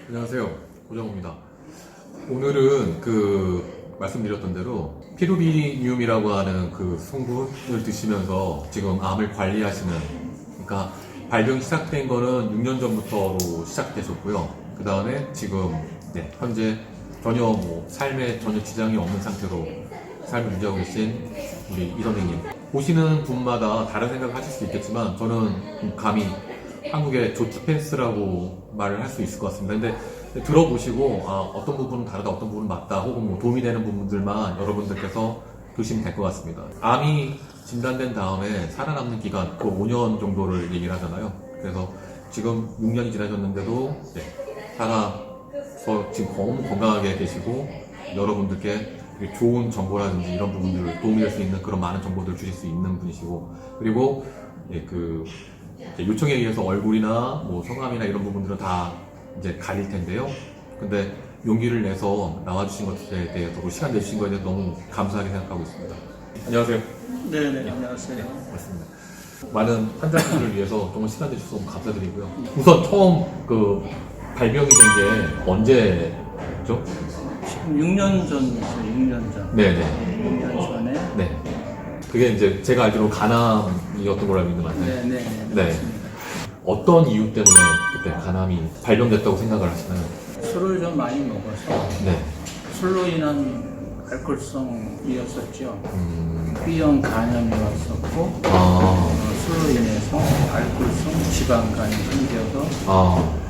안녕하세요, 고정호입니다. 오늘은 말씀드렸던 대로 피루비늄이라고 하는 그 성분을 드시면서 지금 암을 관리하시는, 그러니까 발병 시작된 거는 6년 전부터로 시작되셨고요. 그 다음에 지금 현재 전혀 삶에 전혀 지장이 없는 상태로 삶을 유지하고 계신 우리 이 선생님, 보시는 분마다 다른 생각을 하실 수 있겠지만 저는 감히 한국의 조 디펜스라고 말을 할 수 있을 것 같습니다. 근데 들어보시고 어떤 부분은 다르다, 어떤 부분은 맞다, 혹은 도움이 되는 부분들만 여러분들께서 보시면 될 것 같습니다. 암이 진단된 다음에 살아남는 기간, 그 5년 정도를 얘기를 하잖아요. 그래서 지금 6년이 지나셨는데도 살아서 지금 너무 건강하게 계시고 여러분들께 좋은 정보라든지 이런 부분들을 도움이 될 수 있는 그런 많은 정보들을 주실 수 있는 분이시고, 그리고 요청에 의해서 얼굴이나 성함이나 이런 부분들은 다 이제 가릴 텐데요. 근데 용기를 내서 나와주신 것에 대해서 시간 내주신 거에 대해서 너무 감사하게 생각하고 있습니다. 안녕하세요. 네네, 안녕하세요. 맞습니다. 많은 환자분들을 위해서 정말 시간 내주셔서 너무 감사드리고요. 우선 처음 발병이 된 게 언제죠? 지금 6년 전이죠, 6년 전. 네네. 6년 전에. 네. 그게 이제 제가 알기로 간암이었던 걸로 알고 있는 거 맞나요? 네네. 네. 맞습니다. 어떤 이유 때문에 그때 간암이 발병됐다고 생각을 하시나요? 술을 좀 많이 먹어서 네. 술로 인한 알코올성이었었죠. B형 간염이 왔었고 술로 인해서 알코올성 지방간이 생겨서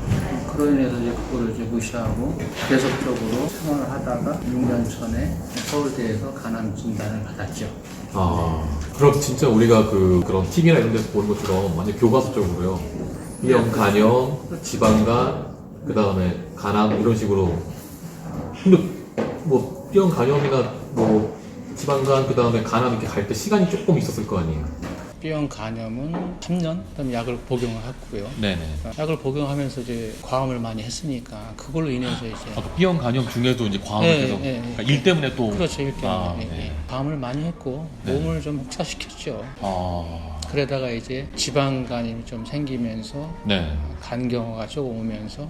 그로 인해서 이제 그거를 이제 무시하고 계속적으로 생활을 하다가 6년 전에 서울대에서 간암 진단을 받았죠. 그럼 진짜 우리가 그런 TV나 이런 데서 보는 것처럼 완전 교과서적으로요. B형 간염, 지방간, 그 다음에 간암 이런 식으로. 근데 B형 간염이나 지방간, 그 다음에 간암 이렇게 갈 때 시간이 조금 있었을 거 아니에요? B형 간염은 3년 그다음에 약을 복용을 했고요. 네네. 약을 복용하면서 이제 과음을 많이 했으니까 그걸로 인해서 이제 B형 간염 중에도 이제 과음을 계속 그러니까 일 때문에 또. 그렇죠, 일 때문에 네. 과음을 많이 했고 네. 몸을 좀 혹사시켰죠. 그러다가 이제 지방간이 좀 생기면서 네. 간경화가 조금 오면서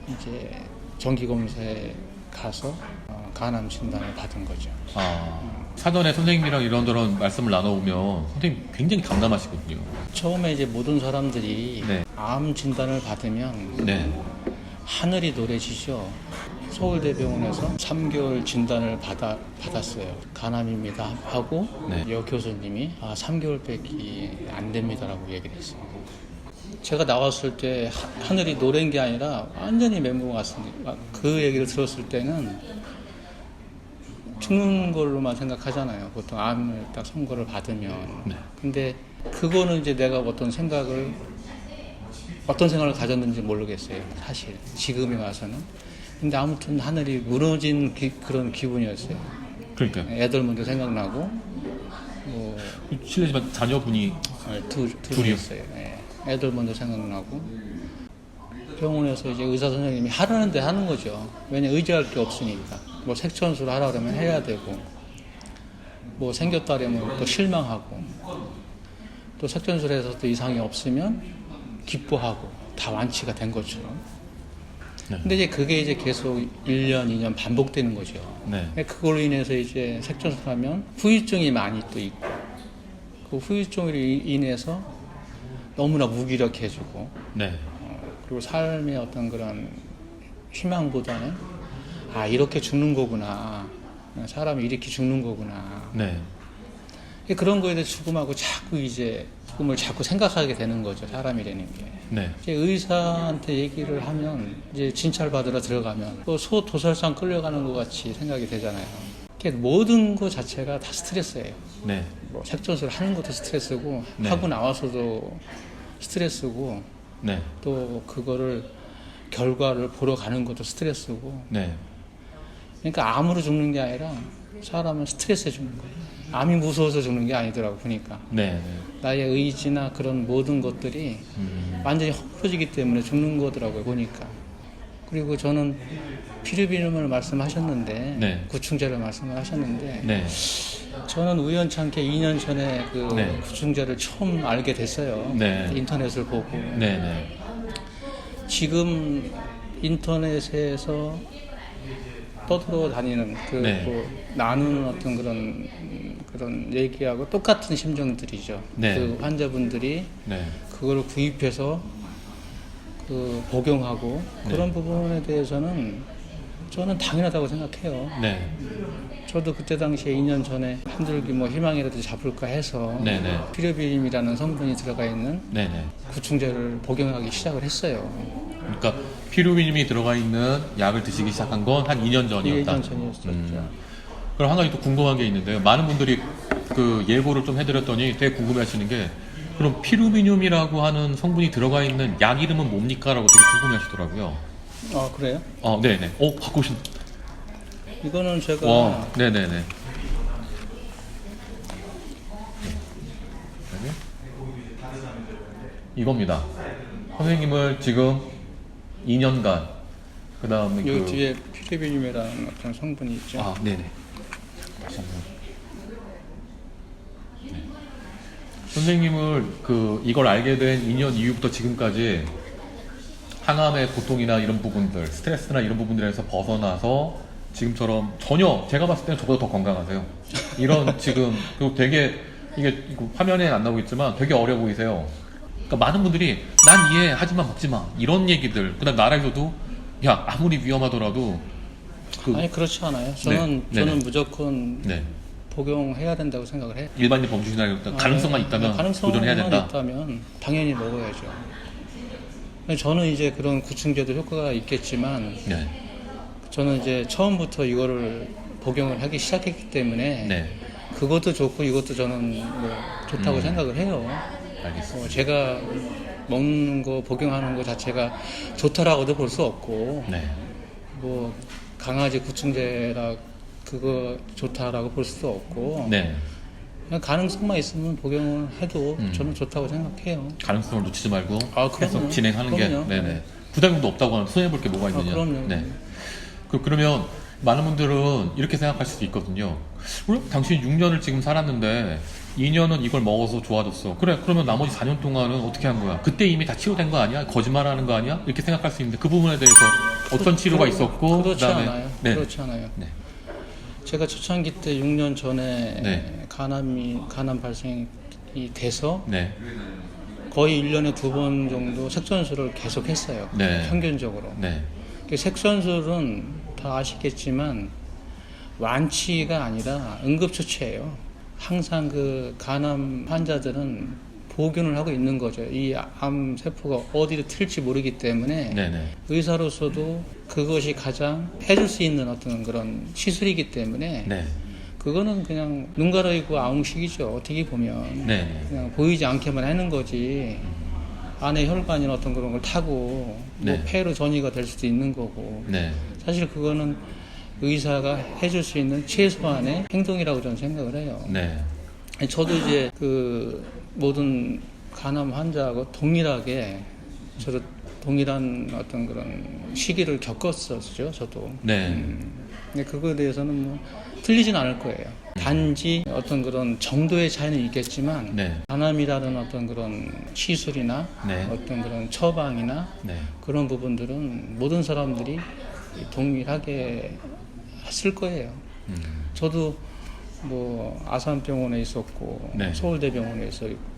이제 정기검사에 가서 간암 진단을 받은 거죠. 사전에 선생님이랑 이런저런 말씀을 나눠보면 선생님 굉장히 담담하시거든요. 처음에 이제 모든 사람들이 네. 암 진단을 받으면 네. 하늘이 노래지죠. 서울대병원에서 3개월 진단을 받았어요. 간암입니다 하고 네. 여 교수님이 3개월밖에 안 됩니다라고 얘기를 했어요. 제가 나왔을 때 하늘이 노랜 게 아니라 완전히 멘붕 왔으니까 그 얘기를 들었을 때는 죽는 걸로만 생각하잖아요. 보통 암을 딱 선고를 받으면. 네. 근데 그거는 이제 내가 어떤 생각을 가졌는지 모르겠어요. 사실 지금에 와서는. 근데 아무튼 하늘이 무너진 그런 기분이었어요. 그러니까요. 애들 먼저 생각나고 실례지만 자녀분이 둘이었어요. 네. 애들 먼저 생각나고 병원에서 이제 의사 선생님이 하라는 데 하는 거죠. 왜냐 의지할 게 없으니까. 색천수를 하라 그러면 해야 되고 생겼다 그러면 또 실망하고 또 색천수를 해서 또 이상이 없으면 기뻐하고 다 완치가 된 것처럼. 네. 근데 이제 그게 이제 계속 1년, 2년 반복되는 거죠. 네. 그걸로 인해서 이제 색천수를 하면 후유증이 많이 또 있고 그 후유증으로 인해서 너무나 무기력해지고 네. 그리고 삶의 어떤 그런 희망보다는 이렇게 죽는 거구나. 사람이 이렇게 죽는 거구나. 네. 그런 거에 대해서 죽음을 자꾸 생각하게 되는 거죠. 사람이라는 게. 네. 이제 의사한테 얘기를 하면 이제 진찰 받으러 들어가면 또 소 도살상 끌려가는 것 같이 생각이 되잖아요. 모든 것 자체가 다 스트레스예요. 네. 색전술을 하는 것도 스트레스고 네. 하고 나와서도 스트레스고 네. 또 그거를 결과를 보러 가는 것도 스트레스고. 네. 그러니까 암으로 죽는 게 아니라 사람은 스트레스에 죽는 거예요. 암이 무서워서 죽는 게 아니더라고 보니까. 네. 나의 의지나 그런 모든 것들이 완전히 허물어지기 때문에 죽는 거더라고요 보니까. 그리고 저는 피루비늄을 말씀하셨는데 네. 구충제를 말씀을 하셨는데 네. 저는 우연찮게 2년 전에 네. 구충제를 처음 알게 됐어요. 네. 인터넷을 보고. 네. 네. 지금 인터넷에서 떠들어 다니는 네. 나누는 어떤 그런 얘기하고 똑같은 심정들이죠. 네. 그 환자분들이 네. 그걸 구입해서 복용하고 네. 그런 부분에 대해서는 저는 당연하다고 생각해요. 네. 저도 그때 당시에 2년 전에 한둘기 희망이라도 잡을까 해서 네네. 피로비림이라는 성분이 들어가 있는 네네. 구충제를 복용하기 시작을 했어요. 그러니까 피루비님이 들어가 있는 약을 드시기 시작한 건 한 2년 전이었다. 2년 전이었죠. 그럼 한 가지 또 궁금한 게 있는데요. 많은 분들이 그 예고를 좀 해드렸더니 되게 궁금해하시는 게 그럼 피루비늄이라고 하는 성분이 들어가 있는 약 이름은 뭡니까?라고 되게 궁금해하시더라고요. 아, 그래요? 네네. 갖고 오신. 이거는 제가 와, 네네네. 이겁니다. 선생님을 지금 2년간 그 다음에 이 뒤에 피레비늄이라는 어떤 성분이 있죠. 네네. 다시 한번. 네. 선생님을 이걸 알게 된 2년 이후부터 지금까지 항암의 고통이나 이런 부분들, 스트레스나 이런 부분들에서 벗어나서 지금처럼 전혀 제가 봤을 때는 저보다 더 건강하세요. 이런 지금 그리고 되게 이거 화면에 안 나오겠지만 되게 어려 보이세요. 그러니까 많은 분들이 난 이해 하지만 먹지 마 이런 얘기들. 그다음 나라에서도 야 아무리 위험하더라도 아니 그렇지 않아요. 저는 네네. 무조건 네. 복용해야 된다고 생각을 해요. 일반인 범주시나 가능성만 있다면 도전해야 된다. 있다면 당연히 먹어야죠. 저는 이제 그런 구충제도 효과가 있겠지만 네. 저는 이제 처음부터 이거를 복용을 하기 시작했기 때문에 네. 그것도 좋고 이것도 저는 좋다고 생각을 해요. 알겠습니다. 제가 먹는 거 복용하는 거 자체가 좋다라고도 볼 수 없고 네. 강아지 구충제라 그거 좋다라고 볼 수도 없고 네. 그냥 가능성만 있으면 복용을 해도 저는 좋다고 생각해요. 가능성을 놓치지 말고 그럼요. 계속 진행하는 그럼요. 게 네네. 부작용도 없다고 하면 손해볼 게 뭐가 있느냐. 그럼요. 네. 그러면 많은 분들은 이렇게 생각할 수도 있거든요. 그래? 당신이 6년을 지금 살았는데 2년은 이걸 먹어서 좋아졌어. 그래, 그러면 나머지 4년 동안은 어떻게 한 거야? 그때 이미 다 치료된 거 아니야? 거짓말하는 거 아니야? 이렇게 생각할 수 있는데 그 부분에 대해서 어떤 치료가 있었고 그렇지 그다음에 않아요. 네. 그렇지 않아요. 네. 제가 초창기 때 6년 전에 네. 간암 발생이 돼서 네. 거의 1년에 2번 정도 색소연수를 계속 했어요. 네. 평균적으로. 네. 색소연수는 다 아시겠지만 완치가 아니라 응급처치예요. 항상 그 간암 환자들은 보균을 하고 있는 거죠. 이 암 세포가 어디로 튈지 모르기 때문에 네네. 의사로서도 그것이 가장 해줄 수 있는 어떤 그런 시술이기 때문에 네. 그거는 그냥 눈 가리고 아웅식이죠. 어떻게 보면 네. 그냥 보이지 않게만 하는 거지. 안에 혈관이나 어떤 그런 걸 타고 네. 폐로 전이가 될 수도 있는 거고. 네. 사실 그거는 의사가 해줄 수 있는 최소한의 행동이라고 저는 생각을 해요. 네. 저도 이제 그 모든 간암 환자하고 동일하게 저도 동일한 어떤 그런 시기를 겪었었죠. 저도. 네. 근데 그거에 대해서는 틀리진 않을 거예요. 단지 어떤 그런 정도의 차이는 있겠지만 네. 간암이라는 어떤 그런 시술이나 네. 어떤 그런 처방이나 네. 그런 부분들은 모든 사람들이 동일하게 했을 거예요. 저도 아산병원에 있었고 네. 서울대병원에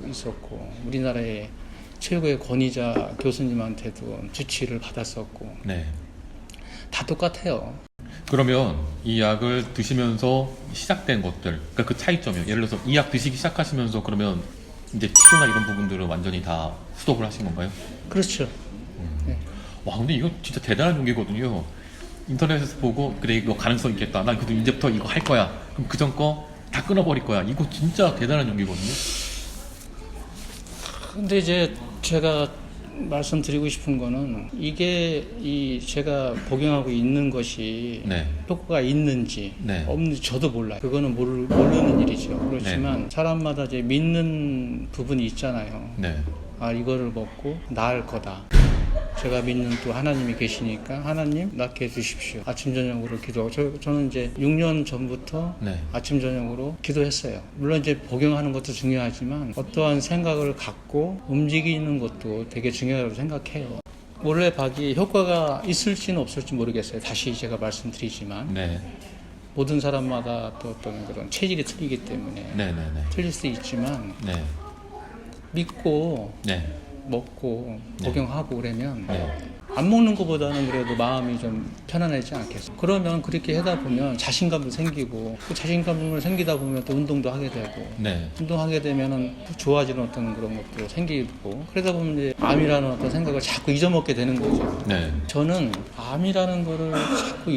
있었고 우리나라의 최고의 권위자 교수님한테도 주치를 받았었고 네. 다 똑같아요. 그러면 이 약을 드시면서 시작된 것들, 그러니까 그 차이점이요. 예를 들어서 이 약 드시기 시작하시면서 그러면 이제 치료나 이런 부분들은 완전히 다 스톱을 하신 건가요? 그렇죠. 네. 와, 근데 이거 진짜 대단한 용기거든요. 인터넷에서 보고 그래 이거 가능성 있겠다. 나 그래도 이제부터 이거 할 거야. 그럼 그전 거 다 끊어버릴 거야. 이거 진짜 대단한 용기거든요. 근데 이제 제가 말씀드리고 싶은 거는 이게 제가 복용하고 있는 것이 네. 효과가 있는지 네. 없는지 저도 몰라요. 그거는 모르는 일이죠. 그렇지만 사람마다 이제 믿는 부분이 있잖아요. 네. 이거를 먹고 나을 거다. 제가 믿는 또 하나님이 계시니까 하나님 낫게 해주십시오. 아침 저녁으로 기도하고 저는 이제 6년 전부터 네. 아침 저녁으로 기도했어요. 물론 이제 복용하는 것도 중요하지만 어떠한 생각을 갖고 움직이는 것도 되게 중요하다고 생각해요. 원래 박이 효과가 있을지는 없을지 모르겠어요. 다시 제가 말씀드리지만 네. 모든 사람마다 또 어떤 그런 체질이 틀리기 때문에 네네네. 틀릴 수 있지만 네. 믿고 네. 먹고 네. 복용하고 그러면 네. 안 먹는 것보다는 그래도 마음이 좀 편안하지 않겠어요. 그러면 그렇게 하다 보면 자신감도 생기고 그 자신감을 생기다 보면 또 운동도 하게 되고 네. 운동하게 되면은 좋아지는 어떤 그런 것도 생기고 그러다 보면 이제 암이라는 어떤 생각을 자꾸 잊어먹게 되는 거죠. 네. 저는 암이라는 거를 자꾸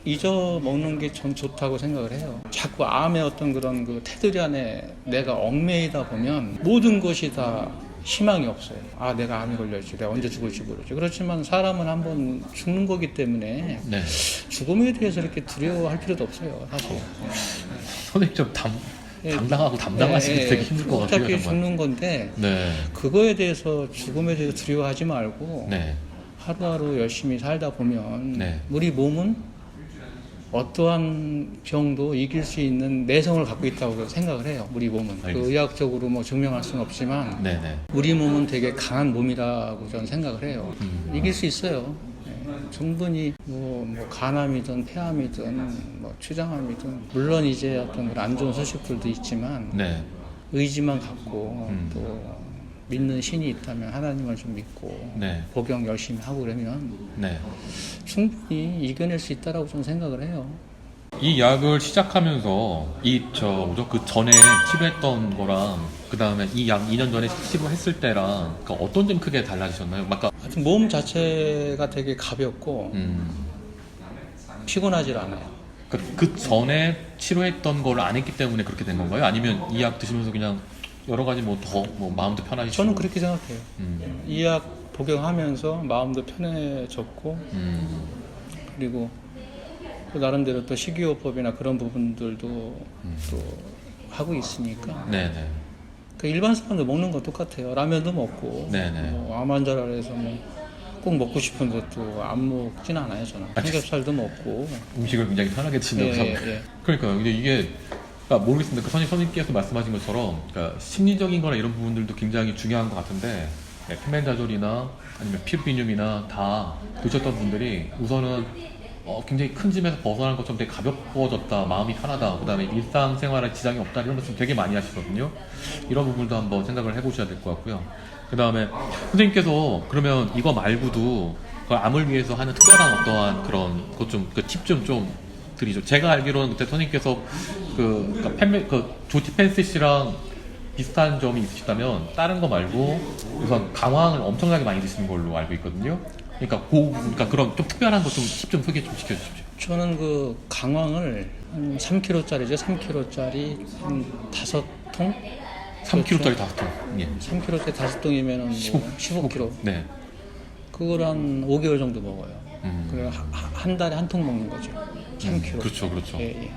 잊어먹는 게 전 좋다고 생각을 해요. 자꾸 암의 어떤 그런 그 테두리 안에 내가 얽매이다 보면 모든 것이 다 희망이 없어요. 아, 내가 암이 걸렸지. 내가 언제 죽을지 모르지. 그렇지만 사람은 한번 죽는 거기 때문에 네. 죽음에 대해서 이렇게 두려워할 필요도 없어요. 사실. 선생님 좀 당당하고 담당하시기 되게 힘들 것 같아요. 어차피 정말. 죽는 건데 네. 그거에 대해서 죽음에 대해서 두려워하지 말고 네. 하루하루 열심히 살다 보면 네. 우리 몸은 어떠한 병도 이길 수 있는 내성을 갖고 있다고 생각을 해요. 우리 몸은. 알겠습니다. 그 의학적으로 뭐 증명할 수는 없지만 네네. 우리 몸은 되게 강한 몸이라고 저는 생각을 해요. 이길 수 있어요. 네. 충분히 뭐 간암이든 폐암이든 뭐 췌장암이든 물론 이제 어떤 그런 안 좋은 소식들도 있지만 네. 의지만 갖고 또 믿는 신이 있다면 하나님을 좀 믿고 네. 복용 열심히 하고 그러면 네. 충분히 이겨낼 수 있다라고 저는 생각을 해요. 이 약을 시작하면서 그 전에 치료했던 거랑 그 다음에 이 약 2년 전에 치료했을 때랑 그러니까 어떤 점 크게 달라지셨나요? 아까 하여튼 몸 자체가 되게 가볍고 피곤하질 않아요. 그 전에 치료했던 걸 안 했기 때문에 그렇게 된 건가요? 아니면 이 약 드시면서 그냥 여러 가지 마음도 편하시고 저는 그렇게 생각해요. 음. 이 약 복용하면서 마음도 편해졌고 그리고 또 나름대로 또 식이요법이나 그런 부분들도 또 하고 있으니까 네네. 그 일반 사람들 먹는 거 똑같아요. 라면도 먹고 네네. 암 환자라 해서 꼭 먹고 싶은데 또 안 먹진 않아요. 저는 삼겹살도 먹고 음식을 굉장히 편하게 드신다고 예, 생각해요. 예. 그러니까요. 근데 이게 그러니까 모르겠습니다. 선생님께서 말씀하신 것처럼 그러니까 심리적인 거나 이런 부분들도 굉장히 중요한 것 같은데 표면자절이나 아니면 피부비눔이나 다 드셨던 분들이 우선은 굉장히 큰 짐에서 벗어난 것처럼 되게 가벼워졌다, 마음이 편하다, 그 다음에 일상생활에 지장이 없다 이런 말씀 되게 많이 하시거든요. 이런 부분도 한번 생각을 해보셔야 될 것 같고요. 그 다음에 선생님께서 그러면 이거 말고도 그 암을 위해서 하는 특별한 어떠한 그런 것 좀 그 팁 좀 드리죠. 제가 알기로는 그때 선생님께서 조티펜스 씨랑 비슷한 점이 있으시다면 다른 거 말고 우선 강황을 엄청나게 많이 드시는 걸로 알고 있거든요. 그러니까 그런 좀 특별한 거 좀 팁 좀 소개 좀 시켜주십시오. 저는 그 강황을 한 3kg짜리죠. 3kg짜리 한 5통? 3kg짜리 5통. 예. 3kg짜리 5통이면은 뭐 15kg. 네. 그걸 한 5개월 정도 먹어요. 그래 한 달에 한 통 먹는 거죠. 3kg. 그렇죠. 예, 예.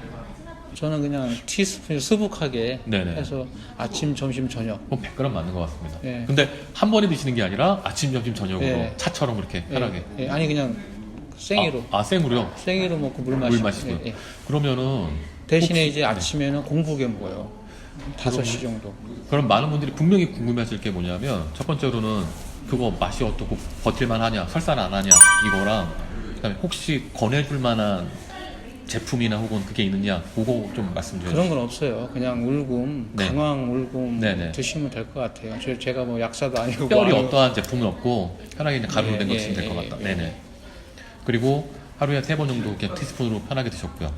저는 그냥 티스푼 수북하게 네네. 해서 아침, 점심, 저녁. 100g 맞는 것 같습니다. 예. 근데 한 번에 드시는 게 아니라 아침, 점심, 저녁으로 예. 차처럼 그렇게 편하게. 예, 예. 아니 그냥 생으로. 생으로요? 생으로 먹고 물 물 마시고. 마시고요. 예, 예. 그러면은 대신에 이제 아침에는 공복에 먹어요. 5시 정도. 그럼 많은 분들이 분명히 궁금해하실 게 뭐냐면 첫 번째로는 그거 맛이 어떻고 버틸만 하냐, 설사는 안 하냐 이거랑 그다음에 혹시 권해줄 만한 제품이나 혹은 그게 있느냐 그거 좀 말씀 좀 그런 건 없어요. 그냥 울금, 네. 강황 울금 네네. 드시면 될 것 같아요. 제가 뭐 약사도 아니고 특별히 뭐 어떠한 제품은 없고 편하게 그냥 가루로 된 거 예, 드시면 될 것 예, 같다. 예. 네네. 그리고 하루에 3번 정도 그냥 티스푼으로 편하게 드셨고요.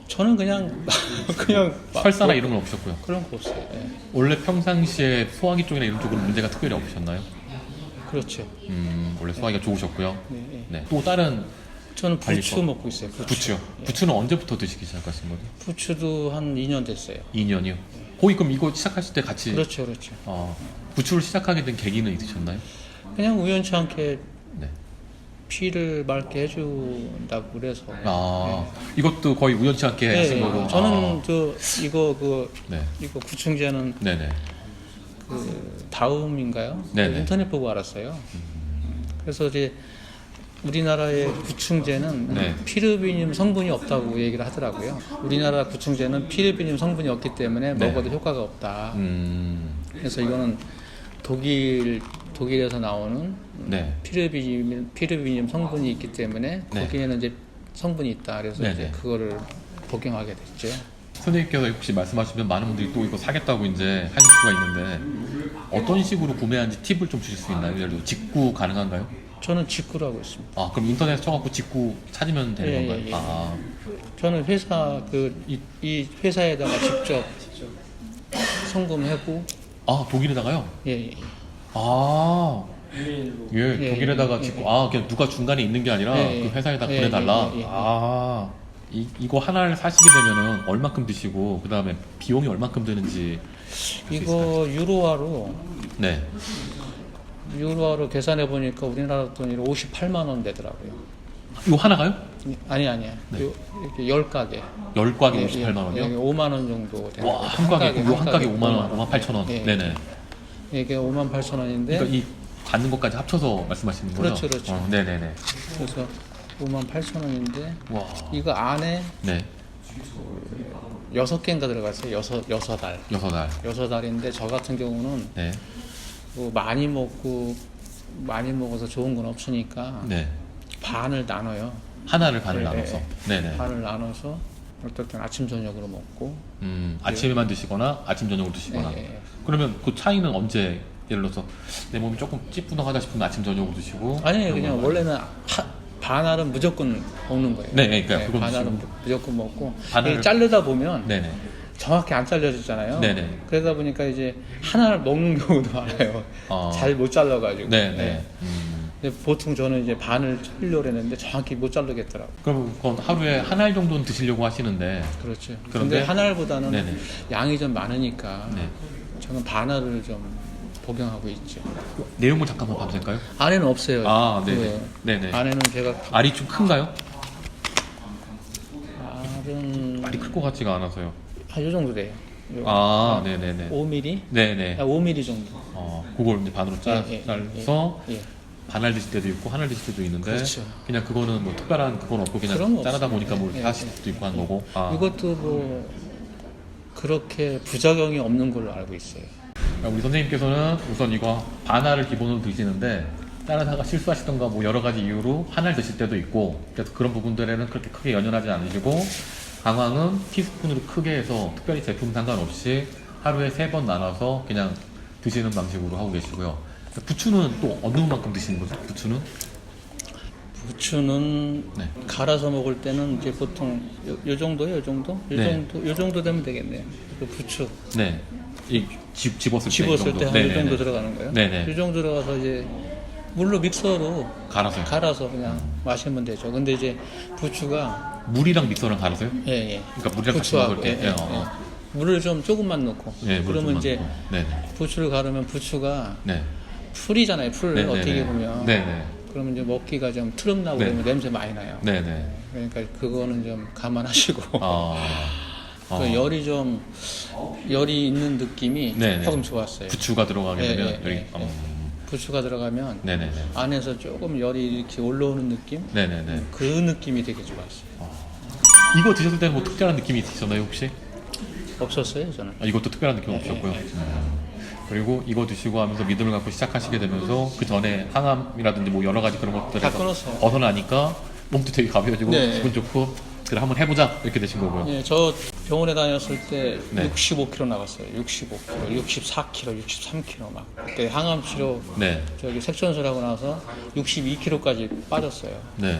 저는 그냥 설사나 이런 건 없으셨고요. 그런 거 없어요. 예. 원래 평상시에 소화기 쪽이나 이런 쪽으로 문제가 특별히 없으셨나요? 그렇죠. 원래 소화기가 좋으셨고요. 예, 예. 네. 또 다른 저는 부추 관리법. 먹고 있어요. 부추요. 부추는 언제부터 드시기 시작하신 거죠? 부추도 한 2년 됐어요. 2년이요. 거의 그럼 이거 시작하실 때 같이 그렇죠. 부추를 시작하게 된 계기는 있으셨나요? 그냥 우연치 않게 네. 피를 맑게 해준다고 그래서. 이것도 거의 우연치 않게 네, 하신 거고. 저는 이거 네. 구충제는 네네. 그 다음인가요? 네네. 인터넷 보고 알았어요. 그래서 이제 우리나라의 구충제는 네. 피르비늄 성분이 없다고 얘기를 하더라고요. 우리나라 구충제는 피르비늄 성분이 없기 때문에 네. 먹어도 효과가 없다. 음. 그래서 이거는 독일 독일에서 나오는 네. 피르비늄 성분이 있기 때문에 네. 거기에는 이제 성분이 있다. 그래서 네네. 이제 그거를 복용하게 됐죠. 선생님께서 혹시 말씀하시면 많은 분들이 또 이거 사겠다고 이제 하실 수가 있는데 어떤 식으로 구매하는지 팁을 좀 주실 수 있나요? 예를 들어 직구 가능한가요? 저는 직구로 하고 있습니다. 아 그럼 인터넷 쳐갖고 직구 찾으면 되는 예, 건가요? 예, 예. 아 저는 이 회사에다가 직접 송금하고 독일에다가요? 예, 예. 아 예, 예, 독일에다가 예, 직구 예. 그냥 누가 중간에 있는 게 아니라 예, 예. 그 회사에다 예, 보내달라. 예, 예, 예. 이거 하나를 사시게 되면은 얼마큼 드시고 그 다음에 비용이 얼마큼 드는지 이거 유로화로 네. 계산해 보니까 우리나라 돈으로 58만 원 되더라고요. 이거 하나가요? 아니야. 네. 이렇게 10가게. 10꽉에 58만 원이요? 5만 원 정도 되는 와, 거예요. 한 가게, 한 가게 5만 원, 5만 8천 원. 예. 네네. 이게 5만 8천 원인데 그러니까 이 받는 것까지 합쳐서 말씀하시는 거죠? 그렇죠. 네네네. 그래서 5만 8천 원인데 와. 이거 안에 네. 6개인가 들어갔어요. 여섯 알. 6알. 6알인데 저 같은 경우는 네. 뭐 많이 먹어서 좋은 건 없으니까 네. 반을 나눠요. 하나를 반을 네, 나눠서. 네네. 반을 나눠서 어떨 땐 아침 저녁으로 먹고 아침에만 드시거나 아침 저녁으로 드시거나. 예. 그러면 그 차이는 언제 예를 들어서 내 몸이 조금 찌뿌둥하다 싶으면 아침 저녁으로 드시고 아니에요. 그냥 원래는 반알은 무조건 먹는 거예요. 네, 그러니까 그건 반알은 무조건 먹고 반알을- 이게 자르다 보면 네네. 정확히 안 잘려지잖아요. 네네. 그러다 보니까 이제 하나를 먹는 경우도 많아요. 잘 못 잘라가지고. 네네. 네. 근데 보통 저는 이제 반을 자르려고 했는데 정확히 못 자르겠더라고요. 그럼 그건 하루에 한 알 정도는 드시려고 하시는데 그렇죠. 그런데- 근데 한 알보다는 네네. 양이 좀 많으니까 네. 저는 반알을 좀 복용하고 있죠. 내용을 잠깐만 봐도 될까요? 안에는 없어요. 네네. 그 네네. 안에는 제가 알이 좀 큰가요? 알은 알이 클 것 같지가 않아서요. 한 요 정도 돼요. 요 네네네. 5mm? 네네. 5mm 정도. 그걸 이제 반으로 예, 잘라서 예. 반알 드실 때도 있고 한알 드실 때도 있는데 그렇죠. 그냥 그거는 뭐 특별한 그건 없고 그런 그냥 거 자르다 없어요. 보니까 뭐 이렇게 예, 하실 예. 수도 있고 한 거고. 이것도 뭐 그렇게 부작용이 없는 걸로 알고 있어요. 우리 선생님께서는 우선 이거 반알을 기본으로 드시는데 자르다가 실수하시던가 뭐 여러 가지 이유로 한알 드실 때도 있고 그래서 그런 부분들에는 그렇게 크게 연연하지 않으시고 강황은 티스푼으로 크게 해서 특별히 제품 상관없이 하루에 3번 나눠서 그냥 드시는 방식으로 하고 계시고요. 부추는 또 어느 만큼 드시는 거죠? 부추는? 부추는 네. 갈아서 먹을 때는 이제 보통 요 정도요, 요 정도? 네. 요 정도 되면 되겠네요. 그 부추 네. 집었을 집었을 때 한 요 네네네. 정도 들어가는 거예요. 네네. 요 정도 들어가서 이제 물로 믹서로 갈아서요. 갈아서 그냥 마시면 되죠. 근데 이제 부추가 물이랑 믹서랑 갈아서요? 예. 그러니까 물이랑 같이 부추하고 먹을 때. 물을 좀 조금만 넣고 물 그러면 좀만 이제 넣고. 네네. 부추를 갈으면 부추가 네. 풀이잖아요. 풀 네네네. 어떻게 보면 네네. 그러면 이제 먹기가 좀 트름나고 네. 그러면 냄새 많이 나요. 네네. 그러니까 그거는 좀 감안하시고 그 열이 있는 느낌이 네네. 조금 좋았어요. 부추가 들어가게 되면 예, 여기. 예. 부추가 들어가면 네네네. 안에서 조금 열이 이렇게 올라오는 느낌? 네네네. 그 느낌이 되게 좋았어요. 이거 드셨을 때는 뭐 특별한 느낌이 있으셨나요 혹시? 없었어요 저는. 이것도 특별한 느낌 없었고요. 그리고 이거 드시고 하면서 믿음을 갖고 시작하시게 되면서 그 전에 항암이라든지 뭐 여러 가지 그런 다 것들에서 끊었어요. 벗어나니까 몸도 되게 가벼워지고 네. 기분 좋고 그래 한번 해보자 이렇게 되신 거고요. 예, 저 병원에 다녔을 때 네. 65kg 나갔어요. 65kg, 64kg, 63kg 막. 그때 항암 치료 네. 저기 색천수하고 나서 62kg까지 빠졌어요. 네.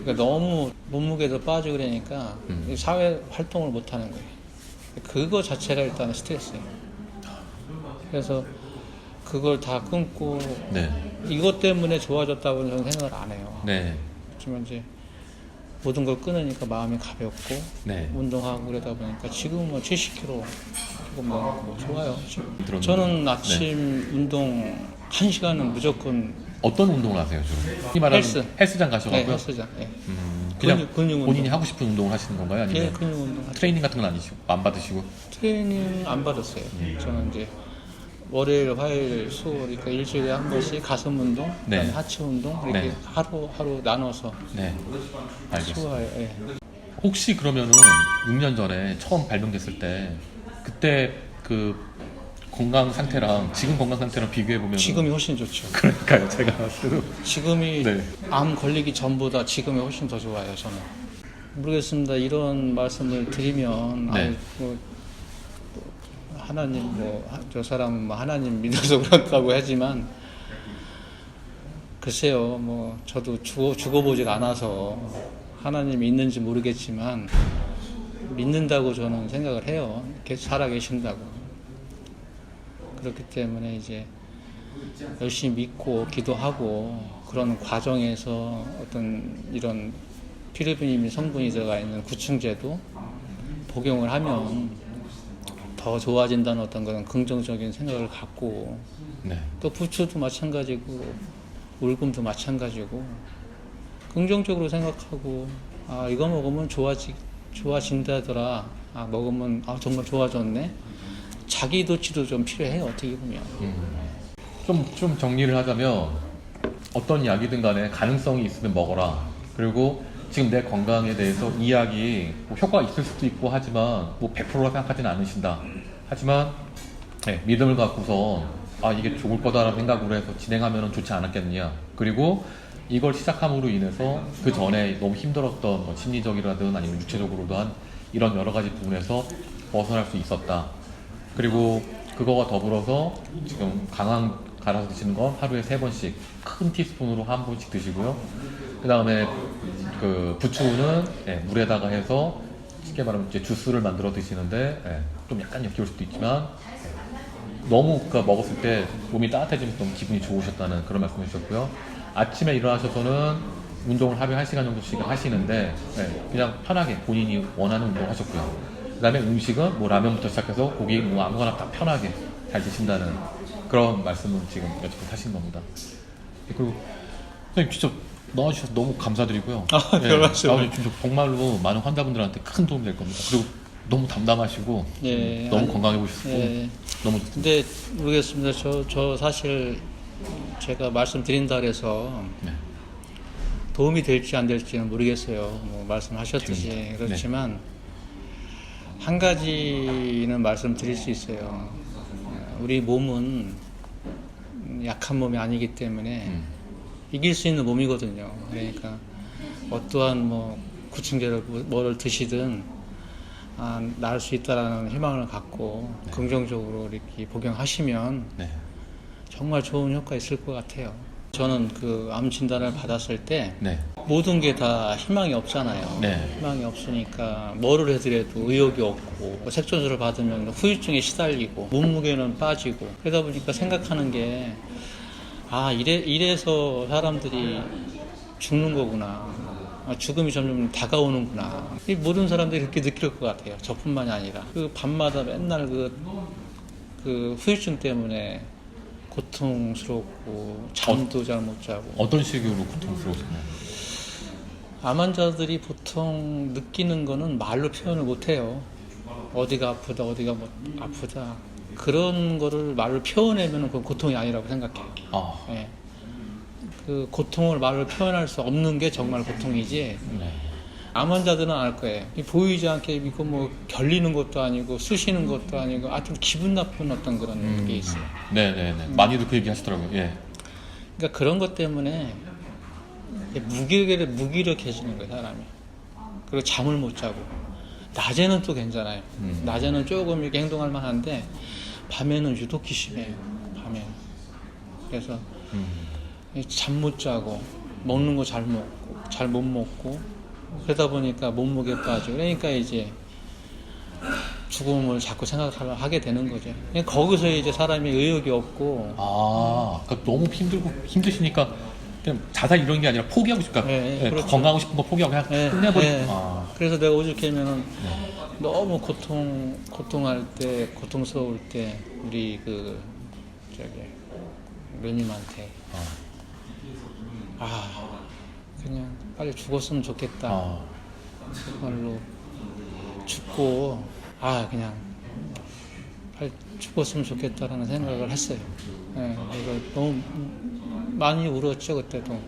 그러니까 너무 몸무게도 빠지고 그러니까 사회 활동을 못 하는 거예요. 그거 자체가 일단 스트레스예요. 그래서 그걸 다 끊고 네. 이것 때문에 좋아졌다고는 저는 생각을 안 해요. 네. 하지만 이제 모든 걸 끊으니까 마음이 가볍고 네. 운동하고 그러다 보니까 지금은 뭐 70kg 조금 뭐 좋아요. 지금. 들었는데. 저는 아침 운동 1시간은 무조건 어떤 운동을 하세요 주로? 이 말하는 헬스장 가셔가지고 헬스장. 예. 그냥 근육 운동. 본인이 하고 싶은 운동을 하시는 건가요? 아니면 예, 근육 운동. 트레이닝 같은 건 아니시고 안 받으시고? 트레이닝 안 받았어요. 저는 이제 월요일, 화요일, 수요일 그러니까 일주일에 한 번씩 가슴 운동, 네. 그다음에 하체 운동 이렇게 네. 하루 나눠서 네. 알겠습니다. 소화해요. 예. 혹시 그러면은 6년 전에 처음 발명됐을 때 그때 그 건강 상태랑 지금 건강 상태랑 비교해 보면 지금이 훨씬 좋죠. 그러니까요. 제가 봤을 지금이 네. 암 걸리기 전보다 지금이 훨씬 더 좋아요. 저는 모르겠습니다. 이런 말씀을 드리면 네. 아이, 뭐, 하나님 저 사람은 뭐 하나님 믿어서 그렇다고 하지만 글쎄요. 뭐 저도 죽어보질 않아서 하나님이 있는지 모르겠지만 믿는다고 저는 생각을 해요. 계속 살아계신다고. 그렇기 때문에 이제 열심히 믿고 기도하고 그런 과정에서 어떤 이런 피르비닌 성분이 들어가 있는 구충제도 복용을 하면 더 좋아진다는 어떤 그런 긍정적인 생각을 갖고 네. 또 부추도 마찬가지고 울금도 마찬가지고 긍정적으로 생각하고 아 이거 먹으면 좋아진다더라. 아 먹으면 아 정말 좋아졌네. 자기 도취도 좀 필요해요. 어떻게 보면. 좀 정리를 하자면 어떤 약이든 간에 가능성이 있으면 먹어라. 그리고 지금 내 건강에 대해서 이 약이 뭐 효과가 있을 수도 있고 하지만 뭐 100%라 생각하지는 않으신다. 하지만 네, 믿음을 갖고서 아 이게 좋을 거다라는 생각으로 해서 진행하면 좋지 않았겠느냐. 그리고 이걸 시작함으로 인해서 그 전에 너무 힘들었던 뭐 심리적이라든 아니면 육체적으로도 한 이런 여러 가지 부분에서 벗어날 수 있었다. 그리고 그거와 더불어서 지금 강황 갈아서 드시는 건 하루에 3번씩 큰 티스푼으로 한 번씩 드시고요. 그 다음에 그 부추는 물에다가 해서 쉽게 말하면 이제 주스를 만들어 드시는데 좀 약간 역겨울 수도 있지만 너무 먹었을 때 몸이 따뜻해지면 좀 기분이 좋으셨다는 그런 말씀을 주셨고요. 아침에 일어나셔서는 운동을 하루에 1시간 정도씩 하시는데 그냥 편하게 본인이 원하는 운동 하셨고요. 그 다음에 음식은 뭐 라면부터 시작해서 고기 뭐 아무거나 다 편하게 잘 드신다는 그런 말씀을 지금 여태껏 하신 겁니다. 그리고 선생님 진짜 나와주셔서 너무 감사드리고요. 별 말씀. 진짜 정말로 많은 환자분들한테 큰 도움이 될 겁니다. 그리고 너무 담담하시고 예, 너무 건강해 보셨고 예. 너무 좋습니다. 근데 모르겠습니다. 저 사실 제가 말씀드린다 그래서 네. 도움이 될지 안 될지는 모르겠어요. 뭐 말씀하셨듯이 재밌다. 그렇지만 한 가지는 말씀드릴 수 있어요. 우리 몸은 약한 몸이 아니기 때문에 이길 수 있는 몸이거든요. 그러니까 어떠한 뭐 구충제를 뭐를 드시든 나을 수 있다라는 희망을 갖고 긍정적으로 이렇게 복용하시면 네. 정말 좋은 효과 있을 것 같아요. 저는 그 암 진단을 받았을 때 네. 모든 게 다 희망이 없잖아요. 네. 희망이 없으니까 뭐를 해더라도 의욕이 없고 색전수를 받으면 후유증에 시달리고 몸무게는 빠지고 그러다 보니까 생각하는 게 이래서 사람들이 죽는 거구나. 죽음이 점점 다가오는구나. 이 모든 사람들이 그렇게 느낄 것 같아요. 저뿐만이 아니라 그 밤마다 맨날 그 후유증 때문에 고통스럽고 잠도 잘 못 자고. 어떤 식으로 고통스러우셨나요? 암 환자들이 보통 느끼는 거는 말로 표현을 못 해요. 어디가 아프다, 어디가 뭐 아프다. 그런 거를 말로 표현하면 그건 고통이 아니라고 생각해요. 예. 그 고통을 말로 표현할 수 없는 게 정말 고통이지. 네. 암 환자들은 알 거예요. 보이지 않게 이거 뭐 결리는 것도 아니고 쑤시는 것도 아니고 좀 기분 나쁜 어떤 그런 게 있어요. 네네네. 많이들 그 얘기 하시더라고요. 예. 그러니까 그런 것 때문에 무기력해지는 거예요, 사람이. 그리고 잠을 못 자고. 낮에는 또 괜찮아요. 낮에는 조금 이렇게 행동할 만한데 밤에는 유독히 심해요. 밤에는. 그래서 잠 못 자고 먹는 거 잘 못 먹고 그러다 보니까 몸무게 빠지고 그러니까 이제 죽음을 자꾸 생각하게 되는 거죠. 그러니까 거기서 이제 사람이 의욕이 없고 그러니까 너무 힘드시니까 그냥 자살 이런 게 아니라 포기하고 싶다. 그렇죠. 건강하고 싶은 거 포기하고 그냥 끝내버리고. 그래서 내가 오죽하면은 너무 고통할 때 고통스러울 때 우리 누님한테 그냥 빨리 죽었으면 좋겠다. 정말로 죽고 그냥 빨리 죽었으면 좋겠다라는 생각을 했어요. 이거 너무 많이 울었죠 그때도.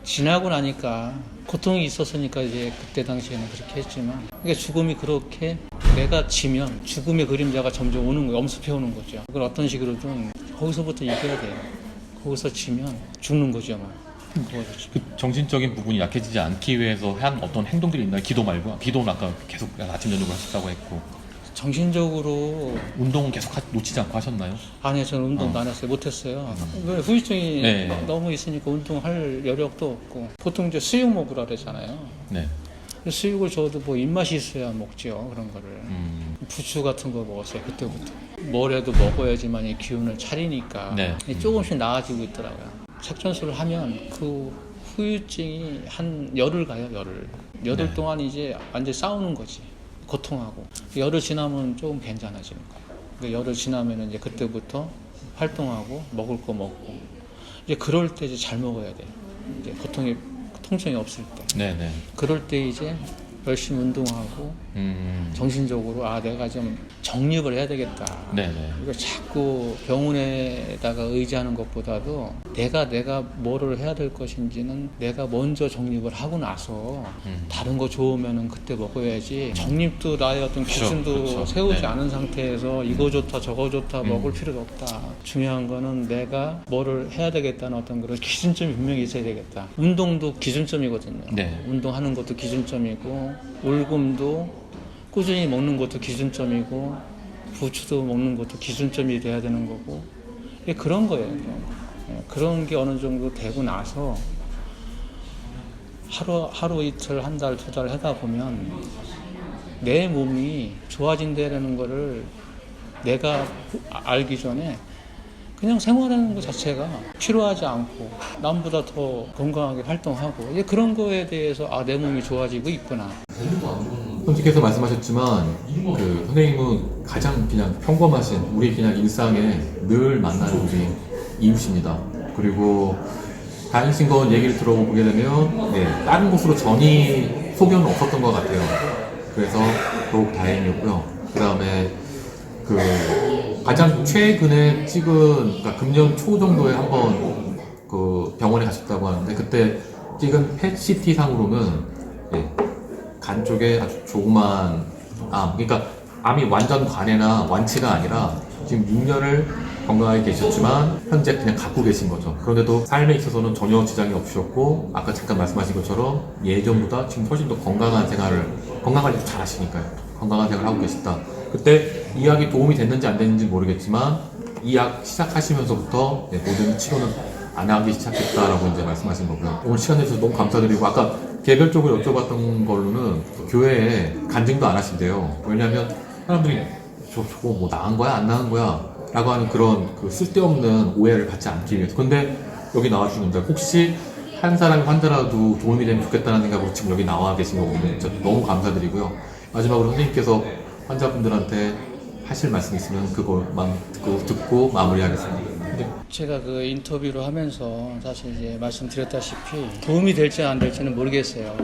지나고 나니까 고통이 있었으니까 이제 그때 당시에는 그렇게 했지만 그러니까 죽음이 그렇게 내가 지면 죽음의 그림자가 점점 오는 거예요. 엄습해 오는 거죠. 그걸 어떤 식으로든 거기서부터 이겨야 돼요. 거기서 지면 죽는 거죠. 뭐. 그 정신적인 부분이 약해지지 않기 위해서 한 어떤 행동들이 있나요? 기도 말고. 기도는 아까 계속 아침 저녁으로 하셨다고 했고. 정신적으로 운동은 계속 놓치지 않고 하셨나요? 아니요, 저는 운동도 안 했어요. 못했어요. 왜 후유증이 네. 너무 있으니까 운동할 여력도 없고. 보통 이제 수육 먹으라 그러잖아요. 네. 수육을 저도 뭐 입맛이 있어야 먹죠. 그런 거를. 부추 같은 거 먹었어요. 그때부터. 뭐라도 먹어야지만 이 기운을 차리니까 네. 조금씩 나아지고 있더라고요. 색전수를 하면 그 후유증이 한 열흘 가요. 열흘 네. 동안 이제 완전 싸우는 거지. 고통하고 열흘 지나면 조금 괜찮아지는 거예요. 그러니까 열흘 지나면 이제 그때부터 활동하고 먹을 거 먹고 이제 그럴 때 이제 잘 먹어야 돼요. 이제 통증이 없을 때. 네네. 그럴 때 이제 열심히 운동하고 정신적으로 내가 좀 정립을 해야 되겠다. 네네. 이걸 자꾸 병원에다가 의지하는 것보다도 내가 뭐를 해야 될 것인지는 내가 먼저 정립을 하고 나서 다른 거 좋으면은 그때 먹어야지. 정립도 나의 어떤 기준도 그렇죠. 세우지 네. 않은 상태에서 이거 좋다 저거 좋다 먹을 필요가 없다. 중요한 거는 내가 뭐를 해야 되겠다는 어떤 그런 기준점이 분명히 있어야 되겠다. 운동도 기준점이거든요. 네. 운동하는 것도 기준점이고 울금도 꾸준히 먹는 것도 기준점이고 부추도 먹는 것도 기준점이 돼야 되는 거고 그런 거예요. 그런 게 어느 정도 되고 나서 하루 이틀 한 달 두 달 하다 보면 내 몸이 좋아진다는 거를 내가 알기 전에 그냥 생활하는 것 자체가 필요하지 않고 남보다 더 건강하게 활동하고 그런 거에 대해서 내 몸이 좋아지고 있구나. 선생님께서 말씀하셨지만 그 선생님은 가장 그냥 평범하신 우리 그냥 일상에 늘 만나는 우리 이웃입니다. 그리고 다행이신 건 얘기를 들어보게 되면 다른 곳으로 전이 소견은 없었던 것 같아요. 그래서 더욱 다행이었고요. 그 다음에 가장 최근에 찍은 그러니까 금년 초 정도에 한번 그 병원에 가셨다고 하는데 그때 찍은 펫CT 상으로는 간 쪽에 아주 조그만 그러니까 암이 완전 관해나 완치가 아니라 지금 6년을 건강하게 계셨지만 현재 그냥 갖고 계신 거죠. 그런데도 삶에 있어서는 전혀 지장이 없으셨고 아까 잠깐 말씀하신 것처럼 예전보다 지금 훨씬 더 건강한 관리도 잘 하시니까요. 건강한 생활을 하고 계시다. 그때 이 약이 도움이 됐는지 안 됐는지 모르겠지만 이 약 시작하시면서부터 모든 치료는 안 하기 시작했다라고 이제 말씀하신 거고요. 오늘 시간 내주셔서 너무 감사드리고 아까 개별적으로 여쭤봤던 걸로는 교회에 간증도 안 하신대요. 왜냐하면 사람들이 저거 뭐 나은 거야 안 나은 거야 라고 하는 그런 쓸데없는 오해를 받지 않기 위해서. 근데 여기 나와주시는데 혹시 한 사람이 환자라도 도움이 되면 좋겠다는 생각으로 지금 여기 나와 계신 거거든요. 진짜 너무 감사드리고요. 마지막으로 선생님께서 환자분들한테 하실 말씀 있으면 그걸만 듣고 마무리하겠습니다. 제가 그 인터뷰를 하면서 사실 이제 말씀드렸다시피 도움이 될지 안 될지는 모르겠어요.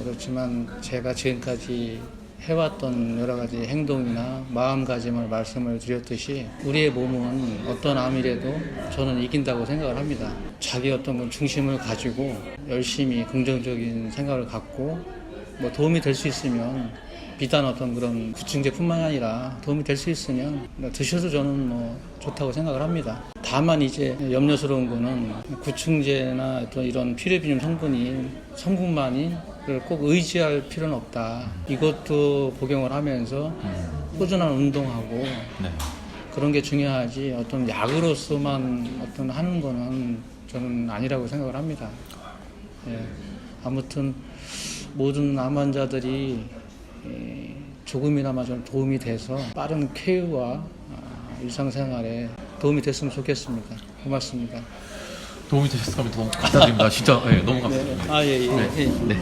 그렇지만 제가 지금까지 해왔던 여러 가지 행동이나 마음가짐을 말씀을 드렸듯이 우리의 몸은 어떤 암이라도 저는 이긴다고 생각을 합니다. 자기 어떤 건 중심을 가지고 열심히 긍정적인 생각을 갖고 뭐 도움이 될 수 있으면 비단 어떤 그런 구충제뿐만 아니라 도움이 될 수 있으면 드셔도 저는 뭐 좋다고 생각을 합니다. 다만 이제 염려스러운 거는 구충제나 어떤 이런 피레비늄 성분만이 꼭 의지할 필요는 없다. 이것도 복용을 하면서 꾸준한 운동하고 그런 게 중요하지 어떤 약으로서만 어떤 하는 거는 저는 아니라고 생각을 합니다. 아무튼 모든 암 환자들이 조금이나마 좀 도움이 돼서 빠른 쾌유와 일상생활에 도움이 됐으면 좋겠습니다. 고맙습니다. 도움이 되셨다면 너무 감사드립니다. 진짜 너무 감사드립니다. 예. 네.